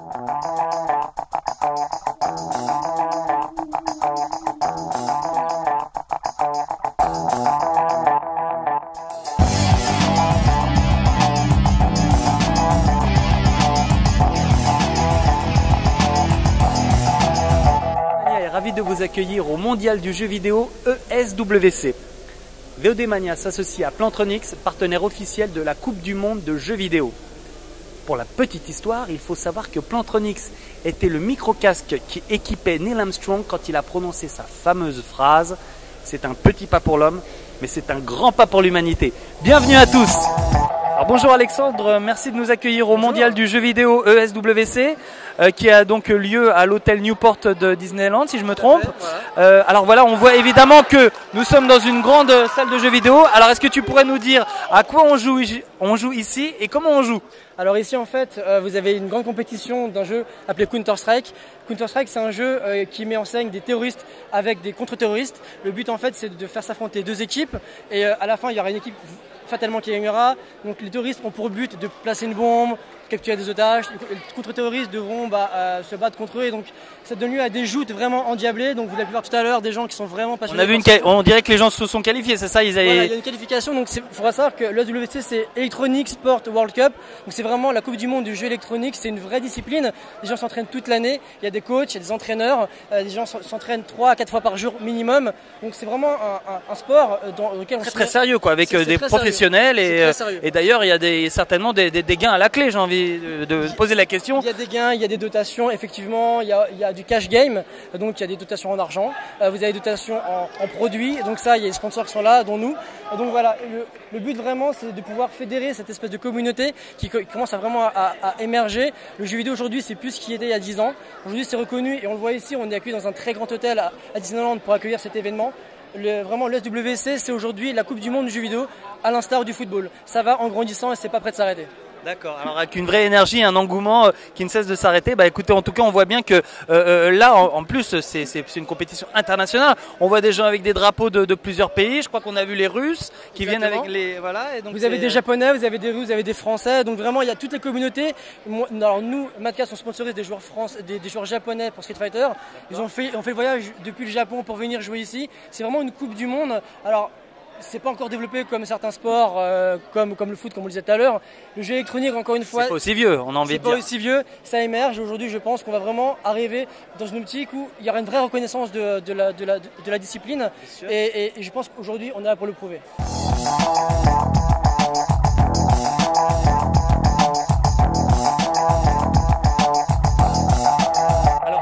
Ravi de vous accueillir au mondial du jeu vidéo ESWC. VOD Mania s'associe à Plantronics, partenaire officiel de la Coupe du Monde de jeux vidéo. Pour la petite histoire, il faut savoir que Plantronics était le micro-casque qui équipait Neil Armstrong quand il a prononcé sa fameuse phrase « C'est un petit pas pour l'homme, mais c'est un grand pas pour l'humanité ». Bienvenue à tous. Alors bonjour Alexandre, merci de nous accueillir au mondial du jeu vidéo ESWC qui a donc lieu à l'hôtel Newport de Disneyland si je me trompe. Alors voilà, on voit évidemment que nous sommes dans une grande salle de jeux vidéo. Alors est-ce que tu pourrais nous dire à quoi on joue ici et comment on joue? Alors ici en fait vous avez une grande compétition d'un jeu appelé Counter-Strike. Counter-Strike c'est un jeu qui met en scène des terroristes avec des contre-terroristes. Le but en fait c'est de faire s'affronter deux équipes et à la fin il y aura une équipe fatalement qui gagnera. Donc les terroristes ont pour but de placer une bombe, capturer des otages. Les contre-terroristes devront se battre contre eux et donc ça donne lieu à des joutes vraiment endiablées. Donc vous l'avez pu voir tout à l'heure, des gens qui sont vraiment passionnés. On dirait que les gens se sont qualifiés, c'est ça? Voilà, il y a une qualification, donc il faudra savoir que l'ESWC c'est Electronic Sport World Cup. Donc c'est vraiment la Coupe du Monde du jeu électronique, c'est une vraie discipline. Les gens s'entraînent toute l'année, il y a des coachs, il y a des entraîneurs, les gens s'entraînent 3 à 4 fois par jour minimum. Donc c'est vraiment un sport dans lequel on se très sérieux quoi, avec des professionnels et d'ailleurs il y a certainement des gains à la clé, j'ai envie de poser la question. Il y a des gains, il y a des dotations, effectivement, il y a du cash game, donc il y a des dotations en argent, vous avez des dotations en produits, donc ça il y a des sponsors qui sont là, dont nous. Donc voilà, le but vraiment c'est de pouvoir fédérer cette espèce de communauté qui commence à émerger. Le jeu vidéo aujourd'hui c'est plus ce qu'il était il y a 10 ans, aujourd'hui c'est reconnu et on le voit ici, on est accueilli dans un très grand hôtel à Disneyland pour accueillir cet événement. Vraiment l'ESWC c'est aujourd'hui la Coupe du Monde du jeu vidéo à l'instar du football. Ça va en grandissant et c'est pas prêt de s'arrêter. D'accord, alors avec une vraie énergie, un engouement qui ne cesse de s'arrêter. Bah écoutez, en tout cas on voit bien que là en plus c'est une compétition internationale. On voit des gens avec des drapeaux de plusieurs pays. Je crois qu'on a vu les Russes qui Exactement. viennent avec les... Voilà, et donc vous avez des Japonais, vous avez des Russes, vous avez des Français. Donc vraiment il y a toutes les communautés. Alors nous, Madcast, on sponsorise des joueurs des joueurs japonais pour Street Fighter. On fait le voyage depuis le Japon pour venir jouer ici. C'est vraiment une Coupe du Monde. Alors c'est pas encore développé comme certains sports, comme le foot, comme on le disait tout à l'heure. Le jeu électronique, encore une fois, c'est pas aussi vieux, on a envie de dire. C'est pas aussi vieux, ça émerge. Aujourd'hui, je pense qu'on va vraiment arriver dans une optique où il y aura une vraie reconnaissance de la discipline. Et je pense qu'aujourd'hui, on est là pour le prouver.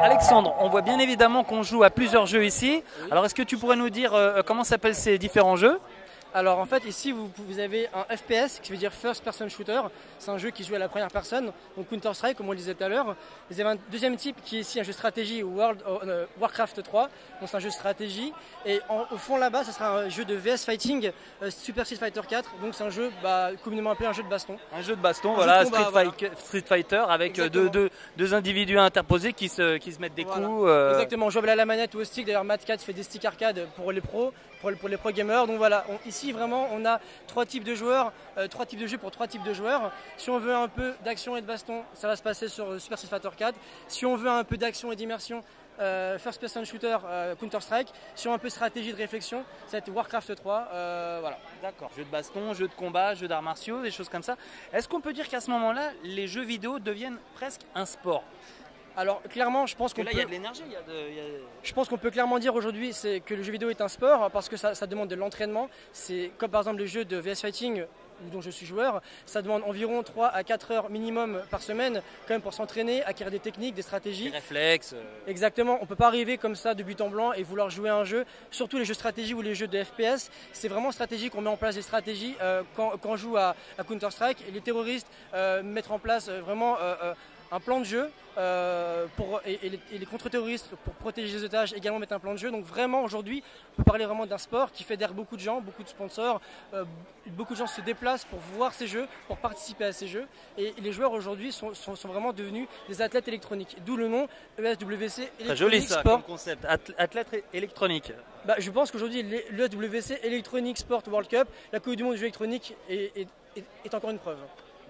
Alexandre, on voit bien évidemment qu'on joue à plusieurs jeux ici. Oui. Alors est-ce que tu pourrais nous dire comment s'appellent ces différents jeux? Alors en fait ici vous avez un FPS qui veut dire First Person Shooter, c'est un jeu qui joue à la première personne, donc Counter-Strike comme on le disait tout à l'heure. Vous avez un deuxième type qui est ici un jeu stratégie Warcraft 3, donc c'est un jeu de stratégie. Et au fond là-bas ce sera un jeu de VS Fighting, Super Street Fighter 4, donc c'est un jeu communément appelé un jeu de baston. Un jeu de baston, voilà, Street Fighter avec deux individus interposés qui se mettent des coups. Exactement, jouable à la manette ou au stick, d'ailleurs Madcast fait des sticks arcade pour les pros, pour les pro gamers, donc voilà, ici vraiment on a 3 types de joueurs, 3 types de jeux pour 3 types de joueurs. Si on veut un peu d'action et de baston, ça va se passer sur Super Street Fighter 4. Si on veut un peu d'action et d'immersion, First Person Shooter, Counter-Strike. Si on veut un peu de stratégie de réflexion, ça va être Warcraft 3. Voilà. D'accord, jeu de baston, jeu de combat, jeu d'arts martiaux, des choses comme ça. Est-ce qu'on peut dire qu'à ce moment-là, les jeux vidéo deviennent presque un sport ? Alors clairement, je pense qu'on il y a de l'énergie. Je pense qu'on peut clairement dire aujourd'hui que le jeu vidéo est un sport parce que ça demande de l'entraînement. C'est comme par exemple le jeu de VS Fighting dont je suis joueur, ça demande environ 3 à 4 heures minimum par semaine quand même pour s'entraîner, acquérir des techniques, des stratégies. Des réflexes. Exactement, on ne peut pas arriver comme ça de but en blanc et vouloir jouer un jeu, surtout les jeux stratégie ou les jeux de FPS, c'est vraiment stratégique, on met en place des stratégies quand on joue à Counter-Strike. Les terroristes mettent en place vraiment un plan de jeu et les contre-terroristes pour protéger les otages également mettent un plan de jeu. Donc vraiment aujourd'hui on peut parler vraiment d'un sport qui fédère beaucoup de gens, beaucoup de sponsors, beaucoup de gens se déplacent pour voir ces jeux, pour participer à ces jeux et les joueurs aujourd'hui sont vraiment devenus des athlètes électroniques, d'où le nom ESWC Electronic Très joli ça, Sport. comme concept, athlète électronique. Je pense qu'aujourd'hui l'ESWC Electronic Sport World Cup, la Coupe du Monde du jeu électronique est encore une preuve.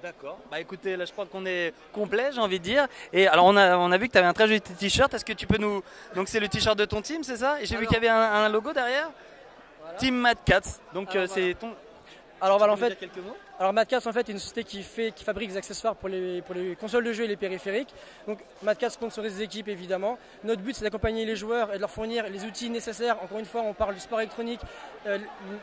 D'accord. Bah écoutez, là je crois qu'on est complet, j'ai envie de dire. Et alors on a vu que tu avais un très joli t-shirt. Est-ce que tu peux nous... Donc c'est le t-shirt de ton team, c'est ça? Et j'ai vu qu'il y avait un logo derrière. Voilà. Team Mad Cats. Donc c'est ton... Alors voilà, en fait, quelques mots. Alors Mad Cats en fait est une société qui fabrique des accessoires pour les consoles de jeu et les périphériques. Donc Mad Cats sponsorise des équipes évidemment. Notre but c'est d'accompagner les joueurs et de leur fournir les outils nécessaires. Encore une fois, on parle du sport électronique.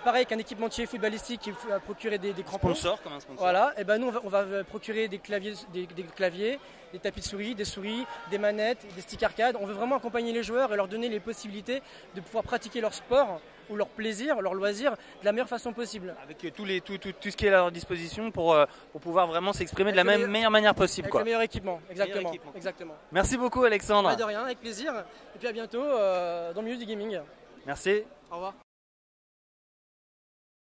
Pareil qu'un équipementier footballistique qui va procurer des crampons. Sponsor comme un sponsor. Voilà, et ben nous on va procurer des claviers, des tapis de souris, des manettes, des sticks arcade. On veut vraiment accompagner les joueurs et leur donner les possibilités de pouvoir pratiquer leur sport ou leur plaisir, leur loisir de la meilleure façon possible. Avec tout ce qui est à leur disposition pour pouvoir vraiment s'exprimer de la meilleure manière possible. Avec le meilleur équipement, exactement. Merci beaucoup Alexandre. Pas de rien, avec plaisir. Et puis à bientôt dans le milieu du gaming. Merci. Au revoir.